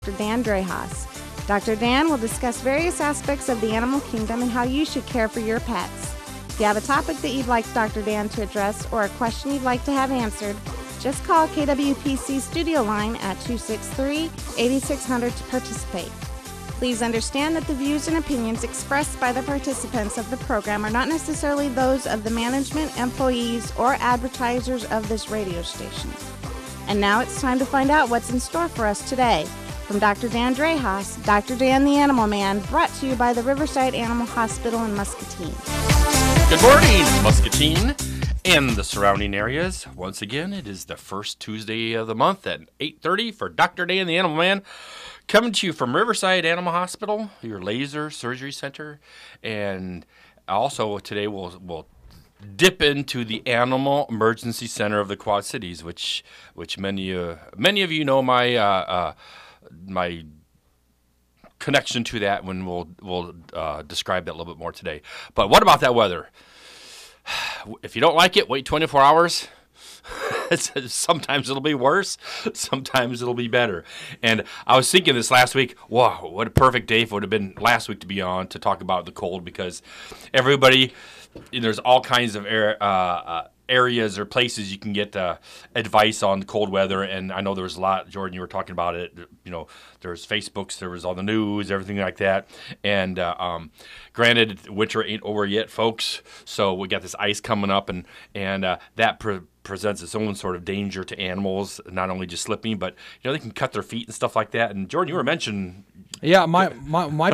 Dr. Dan Drehas. Dr. Dan will discuss various aspects of the animal kingdom and how you should care for your pets. If you have a topic that you'd like Dr. Dan to address or a question you'd like to have answered, just call KWPC studio line at 263-8600 to participate. Please understand that the views and opinions expressed by the participants of the program are not necessarily those of the management, employees, or advertisers of this radio station. And now it's time to find out what's in store for us today. From Dr. Dan Drehas, Dr. Dan the Animal Man, brought to you by the Riverside Animal Hospital in Muscatine. Good morning, Muscatine and the surrounding areas. Once again, it is the first Tuesday of the month at 8:30 for Dr. Dan the Animal Man, coming to you from Riverside Animal Hospital, your laser surgery center. And also today we'll dip into the Animal Emergency Center of the Quad Cities, which many of you know my connection to that when we'll describe that a little bit more today. But what about that weather? If you don't like it, wait 24 hours. Sometimes it'll be worse. Sometimes it'll be better. And I was thinking this last week, wow, what a perfect day it would have been last week to be on to talk about the cold, because everybody, there's all kinds of areas or places you can get advice on the cold weather. And I know there was a lot, Jordan, you were talking about it, there's Facebooks, there was all the news, everything like that. And granted, winter ain't over yet, folks. So we got this ice coming up, and that presents its own sort of danger to animals, not only just slipping, but they can cut their feet and stuff like that. And Jordan, you were mentioning. Yeah, my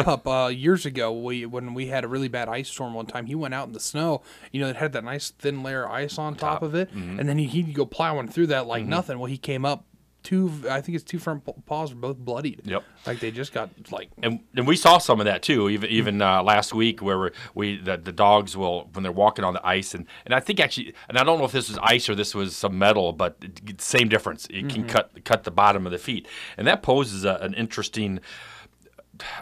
pup years ago, when we had a really bad ice storm one time, he went out in the snow. It had that nice thin layer of ice on top of it, and then he'd go plowing through that like nothing. Well, he came up. I think his two front paws were both bloodied. Yep. Like they just got like. And we saw some of that too, even last week, where the dogs will, when they're walking on the ice, and I think actually, and I don't know if this was ice or this was some metal, but same difference. It can cut the bottom of the feet, and that poses an interesting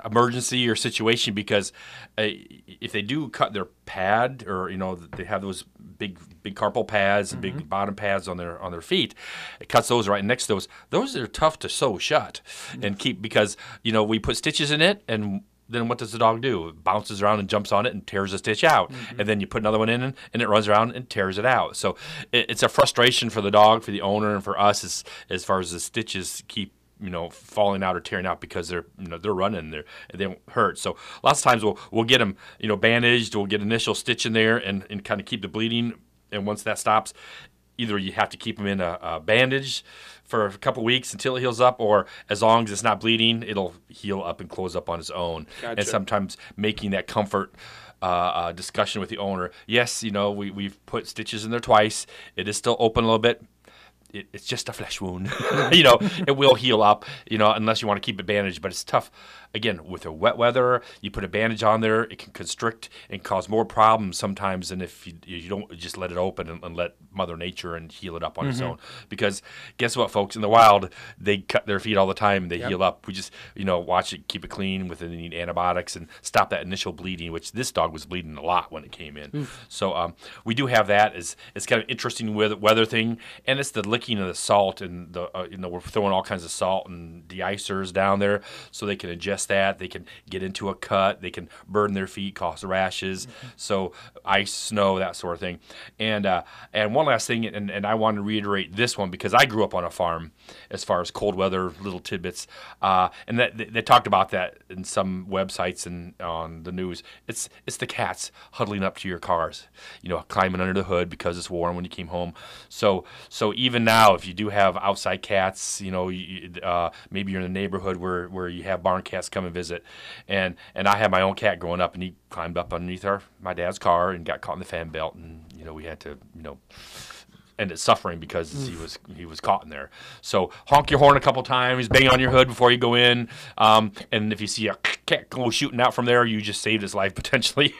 emergency or situation, because if they do cut their pad, or they have those big carpal pads and big bottom pads on their feet, it cuts those right next to those are tough to sew shut and keep, because we put stitches in it, and then what does the dog do? It bounces around and jumps on it and tears the stitch out. And then you put another one in, and it runs around and tears it out. So it's a frustration for the dog, for the owner, and for us as far as the stitches keep falling out or tearing out, because they're running, they don't hurt. So lots of times we'll get them bandaged, we'll get initial stitch in there and kind of keep the bleeding. And once that stops, either you have to keep them in a bandage for a couple weeks until it heals up, or as long as it's not bleeding, it'll heal up and close up on its own. Gotcha. And sometimes making that comfort discussion with the owner. Yes, we've put stitches in there twice. It is still open a little bit. It's just a flesh wound. It will heal up, unless you want to keep it bandaged. But it's tough. Again, with the wet weather, you put a bandage on there, it can constrict and cause more problems sometimes than if you don't just let it open and let Mother Nature and heal it up on its own. Because guess what, folks? In the wild, they cut their feet all the time and they heal up. We just, watch it, keep it clean with any antibiotics and stop that initial bleeding, which this dog was bleeding a lot when it came in. So we do have that. It's kind of interesting weather thing, and it's the licking of the salt, and we're throwing all kinds of salt and de-icers down there so they can ingest that. They can get into a cut. They can burn their feet, cause rashes. So ice, snow, that sort of thing. And one last thing, and I want to reiterate this one, because I grew up on a farm as far as cold weather, little tidbits. And that they talked about that in some websites and on the news. It's the cats huddling up to your cars, climbing under the hood because it's warm when you came home. So even now, if you do have outside cats, maybe you're in a neighborhood where you have barn cats come and visit, and I had my own cat growing up, and he climbed up underneath my dad's car and got caught in the fan belt, and we had to ended suffering because he was caught in there. So honk your horn a couple times, bang on your hood before you go in, and if you see a cat go shooting out from there, you just saved his life potentially.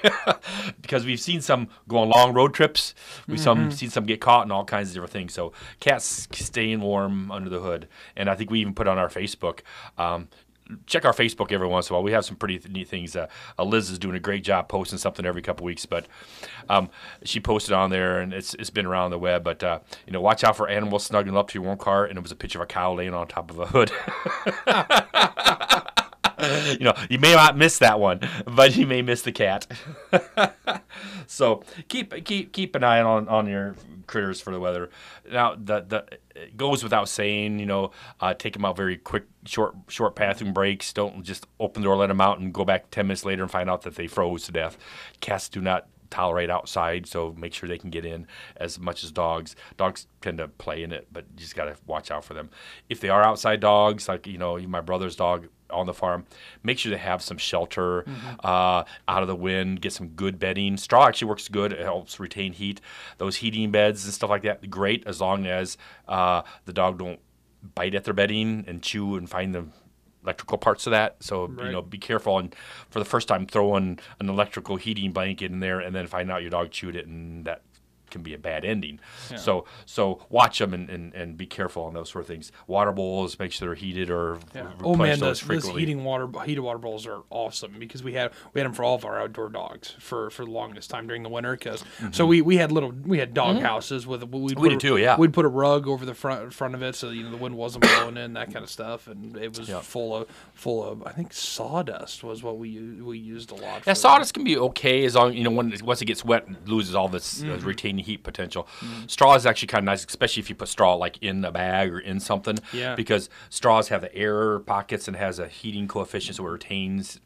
Because we've seen some go on long road trips, we've seen some get caught and all kinds of different things. So cats staying warm under the hood, and I think we even put on our Facebook. check our Facebook every once in a while. We have some pretty neat things. Liz is doing a great job posting something every couple weeks, but she posted on there, and it's been around the web. But watch out for animals snuggling up to your warm car, and it was a picture of a cow laying on top of a hood. You may not miss that one, but you may miss the cat. So keep an eye on your critters for the weather. Now, it goes without saying, take them out very quick, short bathroom breaks. Don't just open the door, let them out, and go back 10 minutes later and find out that they froze to death. Cats do not tolerate outside, so make sure they can get in as much as dogs. Dogs tend to play in it, but you just got to watch out for them. If they are outside dogs, like my brother's dog on the farm, make sure they have some shelter out of the wind, get some good bedding. Straw actually works good. It helps retain heat. Those heating beds and stuff like that, great, as long as the dog don't bite at their bedding and chew and find the electrical parts of that. So, Right. be careful. And for the first time, throwing an electrical heating blanket in there and then find out your dog chewed it, and that can be a bad ending. Yeah. So watch them and be careful on those sort of things. Water bowls, make sure they're heated or Yeah. replace Oh man, those those frequently. heated water bowls are awesome because we had them for all of our outdoor dogs for the longest time during the winter. So we had dog houses with We did too, yeah. We'd put a rug over the front of it so the wind wasn't blowing in, that kind of stuff, and it was full of I think sawdust was what we used a lot. Yeah, for sawdust can be okay as long once it gets wet, it loses all this retaining heat potential. Straw is actually kind of nice, especially if you put straw like in a bag or in something. Yeah. Because straws have the air pockets and has a heating coefficient, so it retains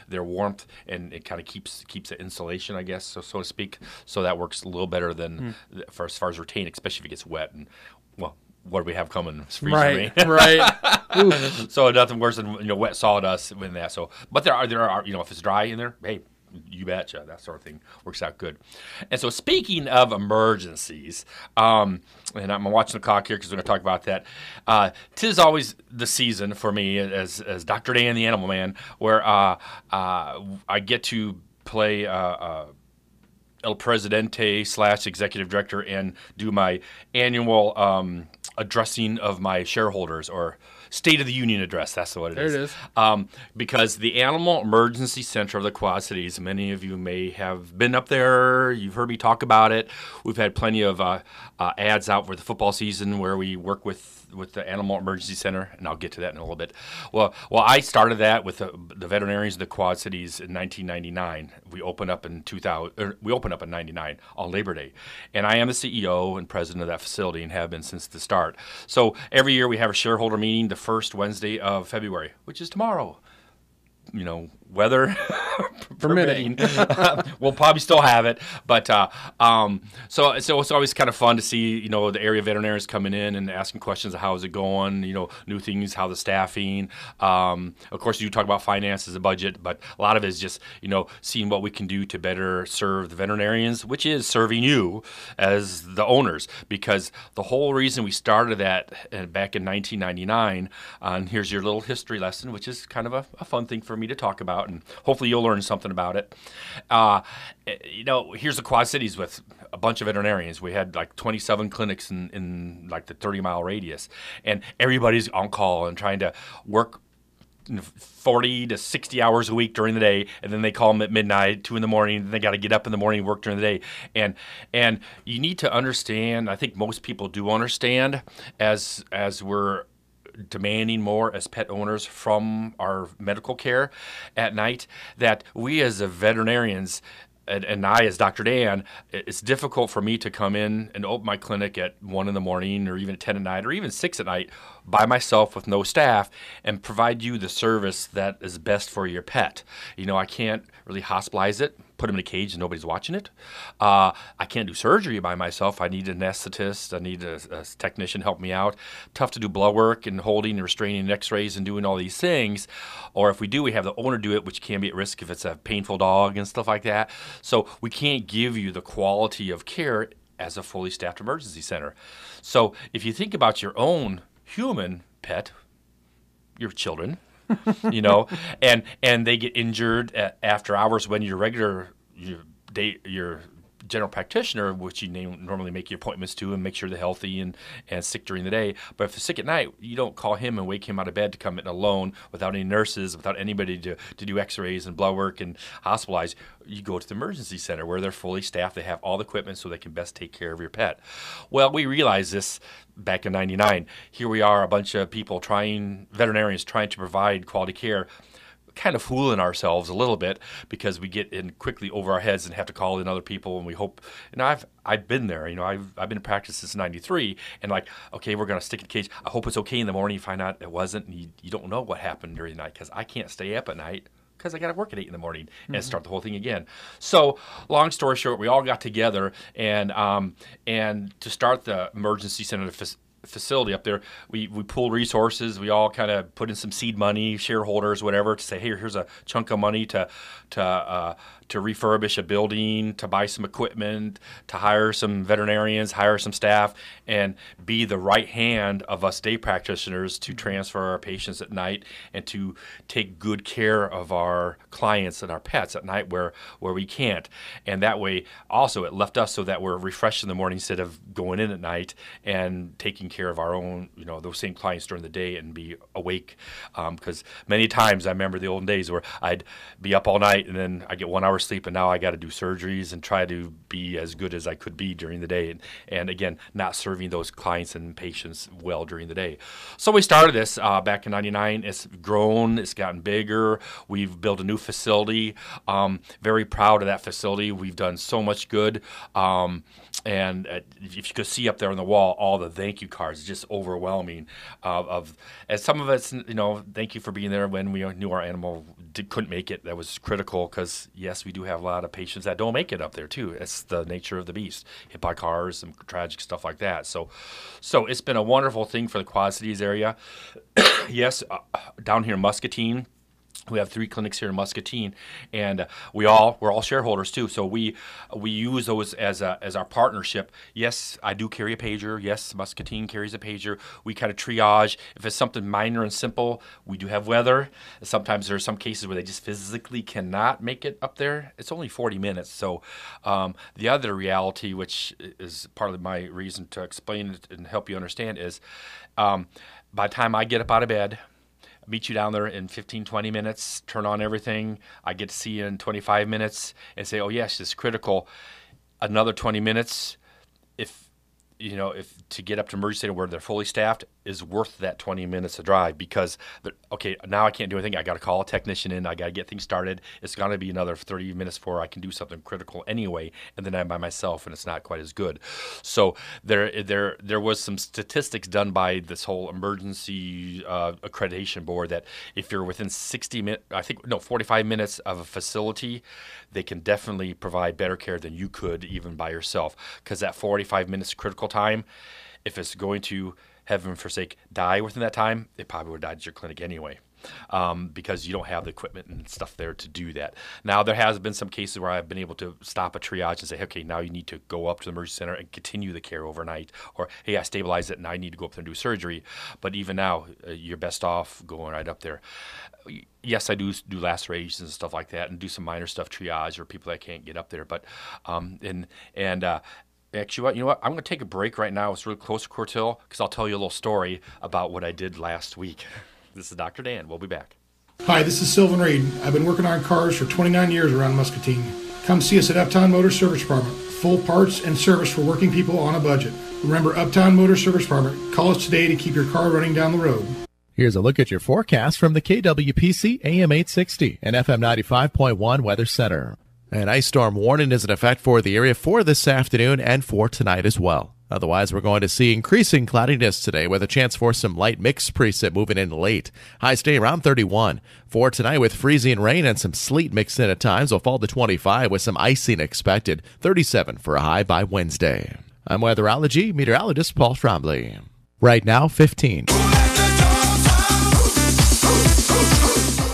their warmth, and it kind of keeps the insulation, I guess, so to speak. So that works a little better than for as far as retaining, especially if it gets wet. And well, what do we have coming? It's freezing rain. Right. Ooh. So nothing worse than wet sawdust in that. So, but there are if it's dry in there, hey, you betcha, that sort of thing works out good. And so, speaking of emergencies, and I'm watching the clock here because we're going to talk about that. 'Tis always the season for me as Dr. Dan the Animal Man, where I get to play El Presidente / executive director and do my annual addressing of my shareholders, or State of the Union address. That's what it is. There it is. Because the Animal Emergency Center of the Quad Cities, many of you may have been up there. You've heard me talk about it. We've had plenty of ads out for the football season where we work with the Animal Emergency Center, and I'll get to that in a little bit. Well, I started that with the veterinarians of the Quad Cities in 1999. We opened up in 99 on Labor Day, and I am the CEO and president of that facility and have been since the start. So every year we have a shareholder meeting the first Wednesday of February, which is tomorrow. Weather permitting, we'll probably still have it. But so it's always kind of fun to see the area veterinarians coming in and asking questions of how is it going, new things, how the staffing. Of course, you talk about finances and budget, but a lot of it is just seeing what we can do to better serve the veterinarians, which is serving you as the owners. Because the whole reason we started that back in 1999, and here's your little history lesson, which is kind of a fun thing for me to talk about, and hopefully you'll learn something about it. Here's the Quad Cities with a bunch of veterinarians. We had like 27 clinics in like the 30-mile radius, and everybody's on call and trying to work 40 to 60 hours a week during the day, and then they call them at midnight, 2 in the morning, and they got to get up in the morning and work during the day. And you need to understand, I think most people do understand, as we're demanding more as pet owners from our medical care at night, that we as veterinarians and I as Dr. Dan, it's difficult for me to come in and open my clinic at 1 in the morning or even at 10 at night or even 6 at night by myself with no staff and provide you the service that is best for your pet. I can't really hospitalize it, put them in a cage and nobody's watching it. I can't do surgery by myself. I need an anesthetist. I need a technician help me out. Tough to do blood work and holding and restraining and x-rays and doing all these things. Or if we do, we have the owner do it, which can be at risk if it's a painful dog and stuff like that. So we can't give you the quality of care as a fully staffed emergency center. So if you think about your own human pet, your children, and they get injured after hours when your general practitioner, which you normally make your appointments to and make sure they're healthy and sick during the day. But if they're sick at night, you don't call him and wake him out of bed to come in alone without any nurses, without anybody to do x-rays and blood work and hospitalize. You go to the emergency center where they're fully staffed. They have all the equipment so they can best take care of your pet. Well, we realized this back in '99. Here we are, a bunch of people veterinarians trying to provide quality care, kind of fooling ourselves a little bit because we get in quickly over our heads and have to call in other people, and we hope. And I've been there. I've been in practice since '93, and like, okay, we're gonna stick in a cage. I hope it's okay in the morning. You find out it wasn't, and you don't know what happened during the night because I can't stay up at night because I got to work at 8 in the morning and start the whole thing again. So, long story short, we all got together and to start the emergency center facility up there, we pooled resources. We all kind of put in some seed money, shareholders, whatever, to say, hey, here's a chunk of money to refurbish a building, to buy some equipment, to hire some veterinarians, hire some staff, and be the right hand of us day practitioners to transfer our patients at night and to take good care of our clients and our pets at night where we can't. And that way, also, it left us so that we're refreshed in the morning instead of going in at night and taking care of our own, those same clients during the day and be awake. Because many times I remember the olden days where I'd be up all night and then I get 1 hour sleep, and now I got to do surgeries and try to be as good as I could be during the day. And again, not serving those clients and patients well during the day. So we started this back in '99. It's grown. It's gotten bigger. We've built a new facility. Very proud of that facility. We've done so much good. And if you could see up there on the wall, all the thank you cards, just overwhelming. And some of it's, thank you for being there when we knew our animal couldn't make it. That was critical because, yes, we do have a lot of patients that don't make it up there too. It's the nature of the beast, hit by cars, some tragic stuff like that. So it's been a wonderful thing for the Quad Cities area. Yes, down here in Muscatine, we have 3 clinics here in Muscatine, and we're all shareholders too. So we use those as our partnership. Yes, I do carry a pager. Yes, Muscatine carries a pager. We kind of triage. If it's something minor and simple, we do have weather. Sometimes there are some cases where they just physically cannot make it up there. It's only 40 minutes. So the other reality, which is part of my reason to explain it and help you understand, is by the time I get up out of bed, meet you down there in 15, 20 minutes, turn on everything. I get to see you in 25 minutes and say, oh, yes, it's critical. Another 20 minutes, if to get up to emergency center where they're fully staffed is worth that 20 minutes of drive because, okay, now I can't do anything. I got to call a technician in. I got to get things started. It's going to be another 30 minutes before I can do something critical anyway, and then I'm by myself, and it's not quite as good. So there was some statistics done by this whole emergency accreditation board that if you're within 45 minutes of a facility, they can definitely provide better care than you could even by yourself because that 45 minutes critical time, if it's going to, heaven forsake, die within that time, it probably would have died at your clinic anyway because you don't have the equipment and stuff there to do that. Now, there has been some cases where I've been able to stop a triage and say, okay, now you need to go up to the emergency center and continue the care overnight. Or, hey, I stabilized it and I need to go up there and do surgery. But even now, you're best off going right up there. Yes, I do lacerations and stuff like that and do some minor stuff, triage, or people that can't get up there. But, actually, you know what? I'm going to take a break right now. It's really close to Court-Hill because I'll tell you a little story about what I did last week. This is Dr. Dan. We'll be back. Hi, this is Sylvan Reed. I've been working on cars for 29 years around Muscatine. Come see us at Uptown Motor Service Department. Full parts and service for working people on a budget. Remember Uptown Motor Service Department. Call us today to keep your car running down the road. Here's a look at your forecast from the KWPC AM 860 and FM 95.1 Weather Center. An ice storm warning is in effect for the area for this afternoon and for tonight as well. Otherwise, we're going to see increasing cloudiness today with a chance for some light mixed precip moving in late. Highs stay around 31. For tonight, with freezing rain and some sleet mixed in at times, will fall to 25 with some icing expected. 37 for a high by Wednesday. I'm weatherology meteorologist Paul Trombley. Right now, 15.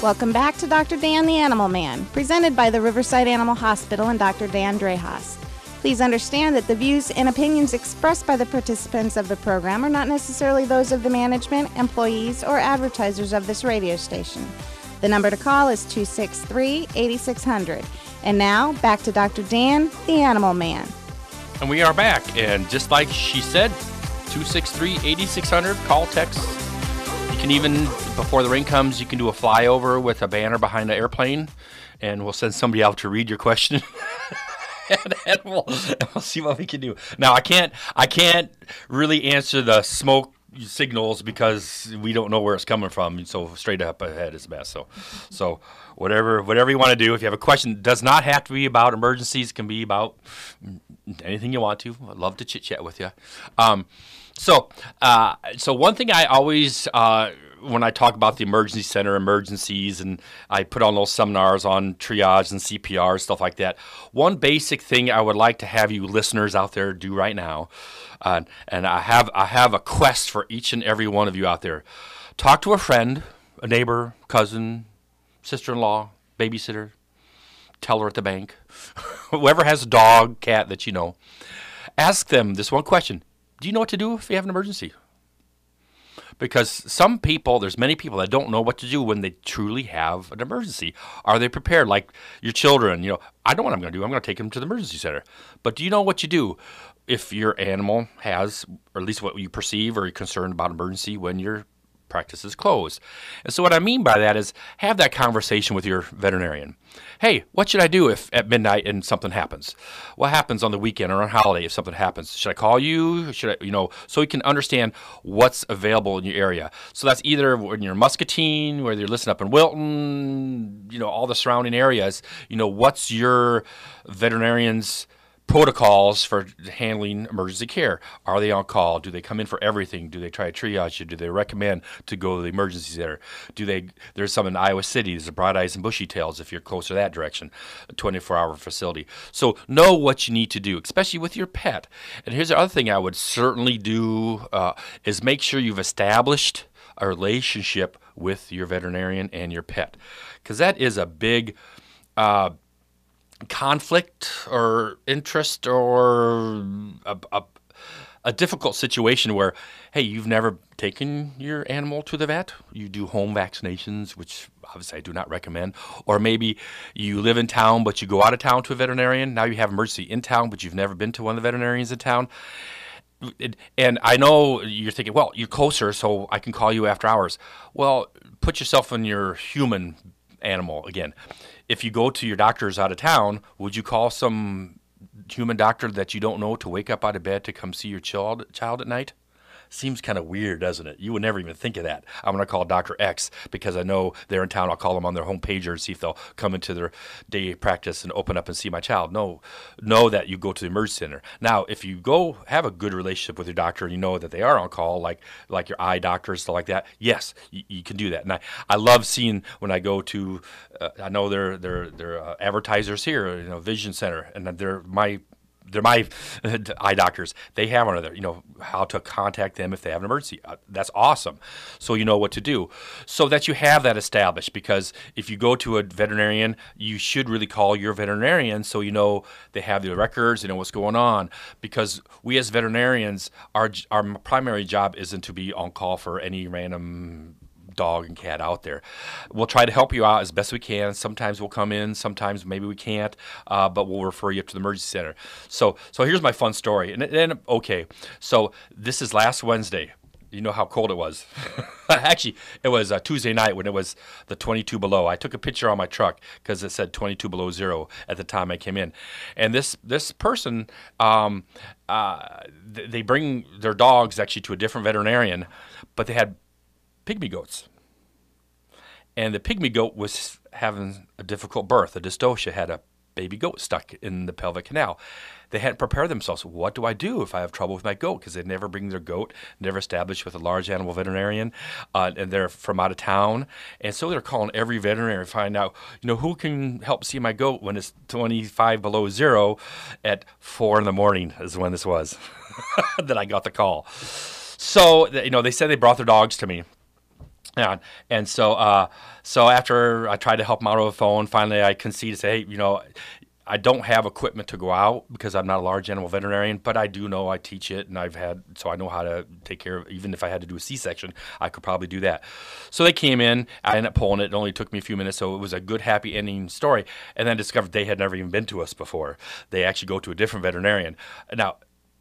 Welcome back to Dr. Dan the Animal Man, presented by the Riverside Animal Hospital and Dr. Dan Drehas. Please understand that the views and opinions expressed by the participants of the program are not necessarily those of the management, employees, or advertisers of this radio station. The number to call is 263-8600. And now, back to Dr. Dan, the Animal Man. And we are back. And just like she said, 263-8600, call, text. You can even, before the rain comes, you can do a flyover with a banner behind the airplane, and we'll send somebody out to read your question. and we'll see what we can do. Now, I can't really answer the smoke signals because we don't know where it's coming from. So straight up ahead is best. So whatever you want to do. If you have a question, it does not have to be about emergencies. It can be about anything you want to. I'd love to chit chat with you. So one thing I always when I talk about the emergency center, emergencies, and I put on those seminars on triage and CPR, stuff like that. One basic thing I would like to have you listeners out there do right now, and I have a quest for each and every one of you out there. Talk to a friend, a neighbor, cousin, sister-in-law, babysitter, teller at the bank, whoever has a dog, cat that you know. Ask them this one question. Do you know what to do if you have an emergency? Because some people, there's many people that don't know what to do when they truly have an emergency. Are they prepared? Like your children, I know what I'm going to do. I'm going to take them to the emergency center. But do you know what you do if your animal has, or at least what you perceive or you're concerned about emergency when your practice is closed? And so what I mean by that is have that conversation with your veterinarian. Hey, what should I do if at midnight and something happens? What happens on the weekend or on holiday if something happens? Should I call you? Should I, so you can understand what's available in your area. So that's either when you're in Muscatine, whether you're listening up in Wilton, all the surrounding areas, what's your veterinarian's protocols for handling emergency care. Are they on call? Do they come in for everything? Do they try to triage you? Do they recommend to go to the emergency center? There's some in Iowa City. There's the Bright Eyes and Bushy Tails if you're closer to that direction, a 24-hour facility. So know what you need to do, especially with your pet. And here's the other thing I would certainly do is make sure you've established a relationship with your veterinarian and your pet, because that is a big conflict or interest or a difficult situation where, hey, you've never taken your animal to the vet. You do home vaccinations, which obviously I do not recommend. Or maybe you live in town, but you go out of town to a veterinarian. Now you have emergency in town, but you've never been to one of the veterinarians in town. And I know you're thinking, well, you're closer, so I can call you after hours. Well, put yourself in your human animal again. If you go to your doctors out of town, would you call some human doctor that you don't know to wake up out of bed to come see your child at night? Seems kind of weird, doesn't it? You would never even think of that. I'm going to call Dr. X because I know they're in town. I'll call them on their home pager and see if they'll come into their day practice and open up and see my child. No, know that you go to the emergency center. Now, if you go have a good relationship with your doctor and you know that they are on call, like your eye doctor, stuff like that, yes, you can do that. And I love seeing when I go to, I know they're advertisers here, Vision Center, and they're my eye doctors. They have one of their, how to contact them if they have an emergency. That's awesome. So you know what to do. So that you have that established, because if you go to a veterinarian, you should really call your veterinarian so they have the records, what's going on. Because we as veterinarians, our primary job isn't to be on call for any random dog and cat out there. We'll try to help you out as best we can. Sometimes we'll come in, sometimes maybe we can't, but we'll refer you up to the emergency center. So here's my fun story. And okay, so this is last Wednesday. You know how cold it was. Actually, it was Tuesday night when it was the 22 below. I took a picture on my truck because it said 22 below zero at the time I came in. And this person, they bring their dogs actually to a different veterinarian, but they had pygmy goats. And the pygmy goat was having a difficult birth. A dystocia had a baby goat stuck in the pelvic canal. They hadn't prepared themselves. What do I do if I have trouble with my goat? Because they never bring their goat, never established with a large animal veterinarian, and they're from out of town. And so they're calling every veterinarian to find out, who can help see my goat when it's 25 below zero at 4 in the morning is when this was that I got the call. So, they said they brought their dogs to me. So after I tried to help them out over the phone, finally I conceded, say, hey, I don't have equipment to go out because I'm not a large animal veterinarian, but I do know I teach it, and so I know how to take care of, even if I had to do a C-section, I could probably do that. So they came in, I ended up pulling it. It only took me a few minutes, so it was a good, happy ending story. And then discovered they had never even been to us before. They actually go to a different veterinarian. Now,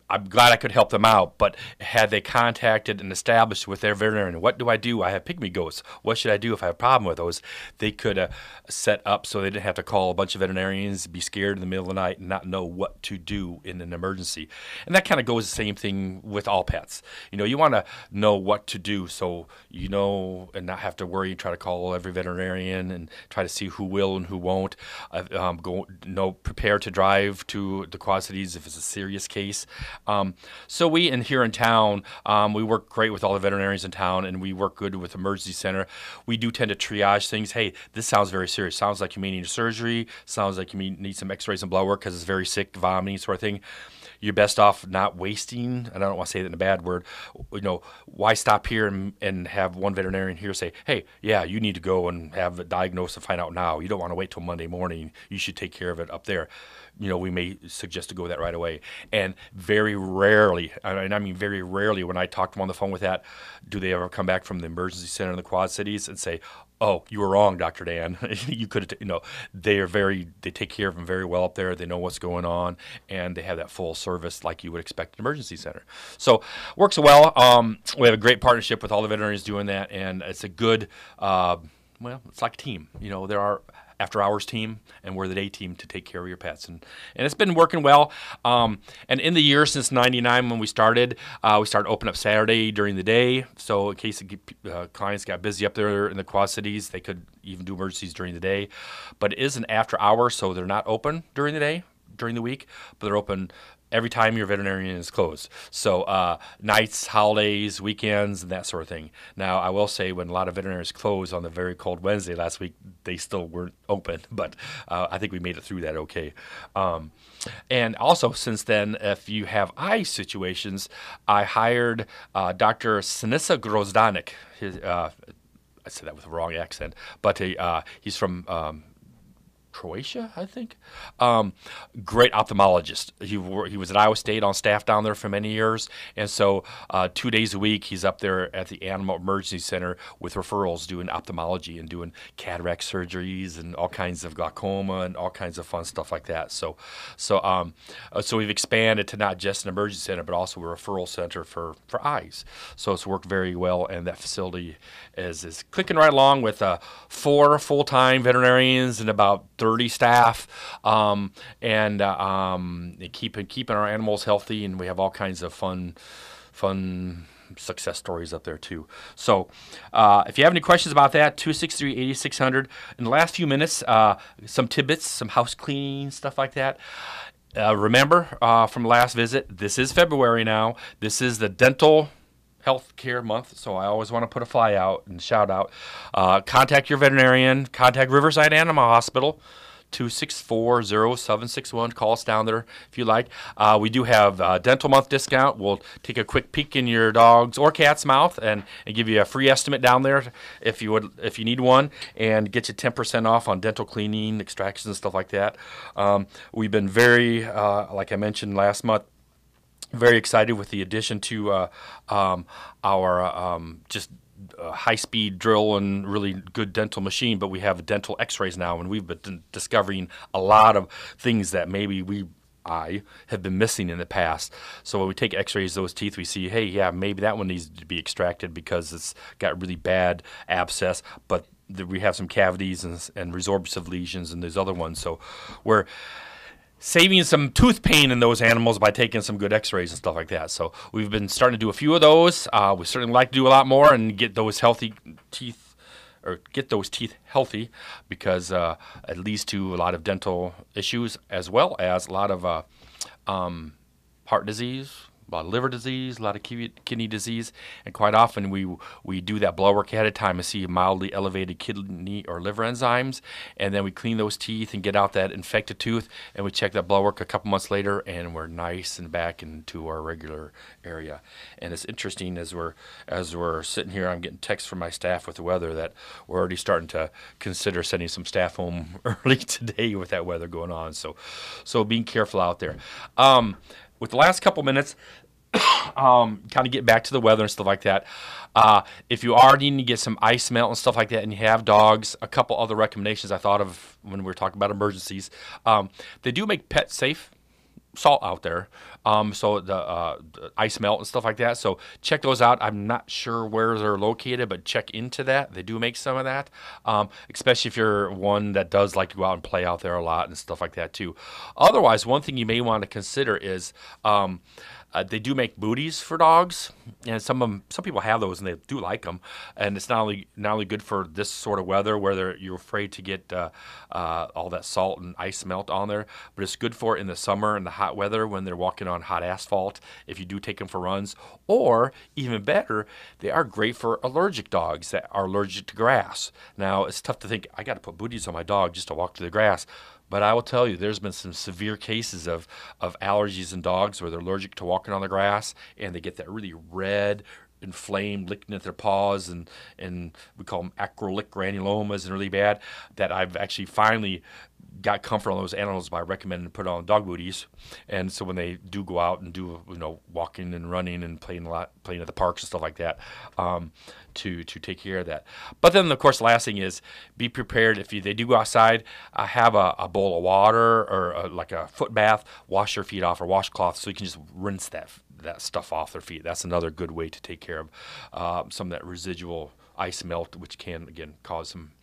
I'm glad I could help them out, but had they contacted and established with their veterinarian, what do? I have pygmy goats. What should I do if I have a problem with those? They could set up so they didn't have to call a bunch of veterinarians, be scared in the middle of the night, and not know what to do in an emergency. And that kind of goes the same thing with all pets. You want to know what to do so you know and not have to worry and try to call every veterinarian and try to see who will and who won't. Prepare to drive to the Quad Cities if it's a serious case. So here in town, we work great with all the veterinarians in town, and we work good with the emergency center. We do tend to triage things. Hey, this sounds very serious. Sounds like you may need a surgery. Sounds like you may need some x-rays and blood work because it's very sick, vomiting, sort of thing. You're best off not wasting, and I don't want to say that in a bad word, why stop here and have one veterinarian here say, hey, yeah, you need to go and have it diagnosed and find out now. You don't want to wait till Monday morning. You should take care of it up there. We may suggest to go that right away. And very rarely, and I mean very rarely, when I talk to them on the phone with that, do they ever come back from the emergency center in the Quad Cities and say, oh, you were wrong, Dr. Dan. You could have, they take care of them very well up there. They know what's going on, and they have that full service like you would expect at an emergency center. So works well. We have a great partnership with all the veterinarians doing that, and it's a good, it's like a team. There are after-hours team, and we're the day team to take care of your pets. And it's been working well. And in the year since 99 when we started opening up Saturday during the day. So in case clients got busy up there in the Quad Cities, they could even do emergencies during the day. But it is an after-hour, so they're not open during the day, during the week, but they're open every time your veterinarian is closed. So nights, holidays, weekends, and that sort of thing. Now, I will say when a lot of veterinarians closed on the very cold Wednesday last week, they still weren't open, but I think we made it through that okay. And also since then, if you have eye situations, I hired Dr. Sinisa Grozdanik. I said that with a wrong accent, but he's from Croatia, I think. Great ophthalmologist. He was at Iowa State on staff down there for many years, and so 2 days a week he's up there at the Animal Emergency Center with referrals, doing ophthalmology and doing cataract surgeries and all kinds of glaucoma and all kinds of fun stuff like that. So we've expanded to not just an emergency center, but also a referral center for eyes. So it's worked very well, and that facility is clicking right along with 4 full-time veterinarians and about 30 staff, and keeping our animals healthy, and we have all kinds of fun success stories up there too. So if you have any questions about that, 263-8600. In the last few minutes, some tidbits, some house cleaning, stuff like that. Remember from the last visit, this is February now. This is the dental healthcare month, so I always want to put a fly out and shout out. Contact your veterinarian. Contact Riverside Animal Hospital, 264-0761. Call us down there if you like. We do have dental month discount. We'll take a quick peek in your dog's or cat's mouth and give you a free estimate down there if you need one, and get you 10% off on dental cleaning, extractions, and stuff like that. We've been very, like I mentioned last month, very excited with the addition to our high-speed drill and really good dental machine, but we have dental x-rays now, and we've been discovering a lot of things that maybe I have been missing in the past. So when we take x-rays of those teeth, we see, hey, yeah, maybe that one needs to be extracted because it's got really bad abscess, but we have some cavities and resorptive lesions in those other ones. So we're saving some tooth pain in those animals by taking some good x-rays and stuff like that. So we've been starting to do a few of those. We certainly like to do a lot more and get those healthy teeth, or get those teeth healthy, because it leads to a lot of dental issues as well as a lot of heart disease, a lot of liver disease, a lot of kidney disease, and quite often we do that blood work ahead of time and see mildly elevated kidney or liver enzymes, and then we clean those teeth and get out that infected tooth, and we check that blood work a couple months later, and we're nice and back into our regular area. And it's interesting as we're sitting here, I'm getting texts from my staff with the weather that we're already starting to consider sending some staff home early today with that weather going on. So being careful out there. With the last couple minutes, kind of get back to the weather and stuff like that. If you are needing to get some ice melt and stuff like that, and you have dogs, a couple other recommendations I thought of when we were talking about emergencies. They do make pet safe salt out there, so the ice melt and stuff like that. So check those out. I'm not sure where they're located, but check into that. They do make some of that, especially if you're one that does like to go out and play out there a lot and stuff like that too. Otherwise, one thing you may want to consider is they do make booties for dogs, and some people have those and they do like them. And it's not only good for this sort of weather where you're afraid to get all that salt and ice melt on there, but it's good for in the summer and the hot weather when they're walking on hot asphalt. If you do take them for runs, or even better, they are great for allergic dogs that are allergic to grass. Now it's tough to think I got to put booties on my dog just to walk through the grass. But I will tell you, there's been some severe cases of allergies in dogs where they're allergic to walking on the grass, and they get that really red, inflamed, licking at their paws, and we call them acrylic granulomas, and really bad, that I've actually finally got comfort on those animals by recommending to put on dog booties. And so when they do go out and do walking and running and playing at the parks and stuff like that, to take care of that. But then of course the last thing is be prepared if they do go outside, have a bowl of water or like a foot bath, wash their feet off, or washcloth, so you can just rinse that stuff off their feet. That's another good way to take care of some of that residual ice melt, which can again cause some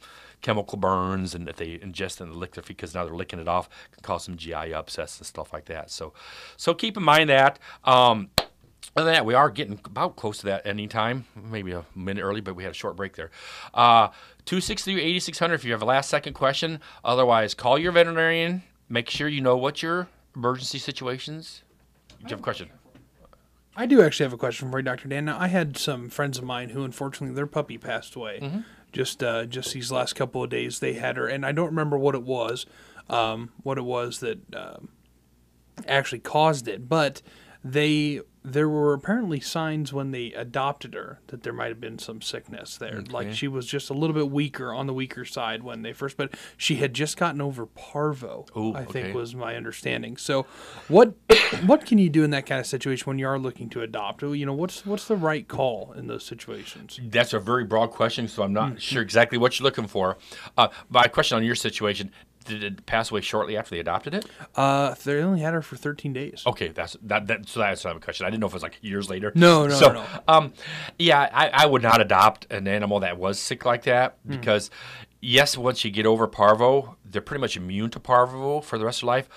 chemical burns, and if they ingest and lick their feet because now they're licking it off, can cause some GI upsets and stuff like that. So keep in mind that. Other than that, we are getting about close to that ending time, maybe a minute early, but we had a short break there. 263-8600 if you have a last-second question. Otherwise, call your veterinarian. Make sure you know what your emergency situations. Do you have a question? I do actually have a question for you, Dr. Dan. Now, I had some friends of mine who, unfortunately, their puppy passed away. Mm-hmm. Just these last couple of days they had her, and I don't remember what it was that actually caused it, but there were apparently signs when they adopted her that there might have been some sickness there. Okay. Like she was just a little bit weaker, on the weaker side when they first, but she had just gotten over parvo. Ooh, I think was my understanding. So what can you do in that kind of situation when you are looking to adopt? What's the right call in those situations? That's a very broad question, so I'm not sure exactly what you're looking for. My question on your situation, did it pass away shortly after they adopted it? They only had her for 13 days. Okay, that's not a question. I didn't know if it was like years later. No. Yeah, I would not adopt an animal that was sick like that because, yes, once you get over parvo, they're pretty much immune to parvo for the rest of their life.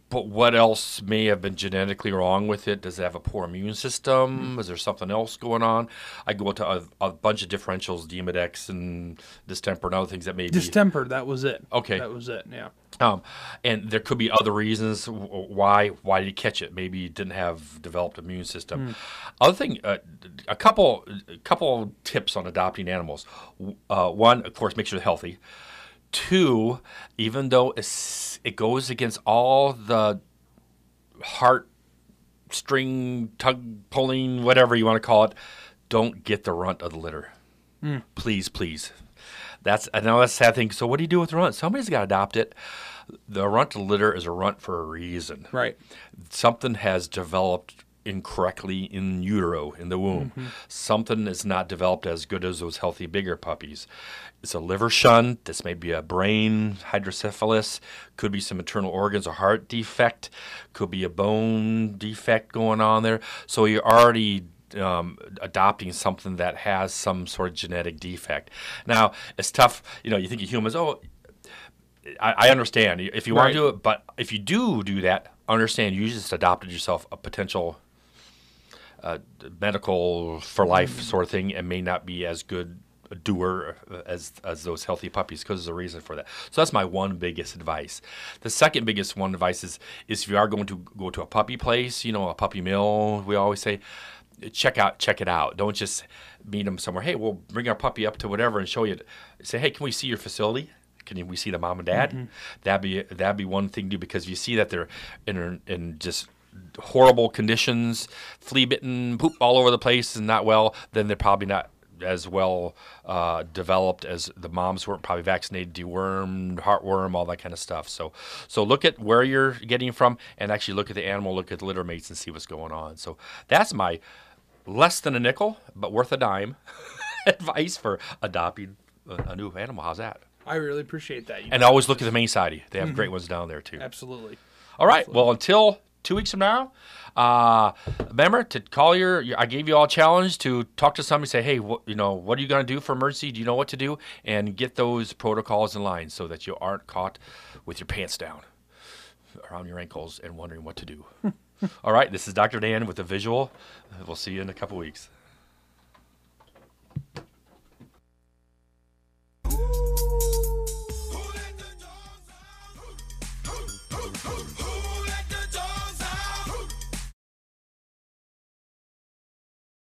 But what else may have been genetically wrong with it? Does it have a poor immune system? Is there something else going on? I go into a bunch of differentials, Demodex and distemper and other things that may be. Distemper, that was it. Okay. That was it, yeah. And there could be other reasons why did you catch it? Maybe you didn't have developed immune system. Other thing, a couple tips on adopting animals. One, of course, make sure they're healthy. Two, even though it goes against all the heartstring tug pulling, whatever you want to call it, don't get the runt of the litter. Please. I know that's a sad thing. So what do you do with the runt? Somebody's got to adopt it. The runt of the litter is a runt for a reason. Right. Something has developed incorrectly in utero, in the womb. Something is not developed as good as those healthy, bigger puppies. It's a liver shunt. This may be a brain hydrocephalus. Could be some internal organs or heart defect. Could be a bone defect going on there. So you're already adopting something that has some sort of genetic defect. Now, it's tough. You think of humans, I understand if you want to do it, but if you do that, understand you just adopted yourself a potential medical for life sort of thing and may not be as good doer as those healthy puppies, because there's a reason for that. So that's my one biggest advice. The second biggest one advice is if you are going to go to a puppy place, a puppy mill, we always say, check it out. Don't just meet them somewhere. Hey, we'll bring our puppy up to whatever and show you. Say, hey, can we see your facility? Can we see the mom and dad? Mm-hmm. That'd be one thing to do, because if you see that they're in just horrible conditions, flea bitten, poop all over the place, and not well, then they're probably not as well developed as the moms weren't probably vaccinated, dewormed, heartworm, all that kind of stuff. So look at where you're getting from, and actually look at the animal, look at the litter mates, and see what's going on. So that's my less than a nickel, but worth a dime advice for adopting a new animal. How's that? I really appreciate that. And always look at the Maine-Sidey. They have great ones down there too. Absolutely. All right. Absolutely. Well, until 2 weeks from now, remember to call I gave you all a challenge to talk to somebody, say, hey, what are you going to do for emergency? Do you know what to do? And get those protocols in line so that you aren't caught with your pants down around your ankles and wondering what to do. All right. This is Dr. Dan with the visual. We'll see you in a couple weeks.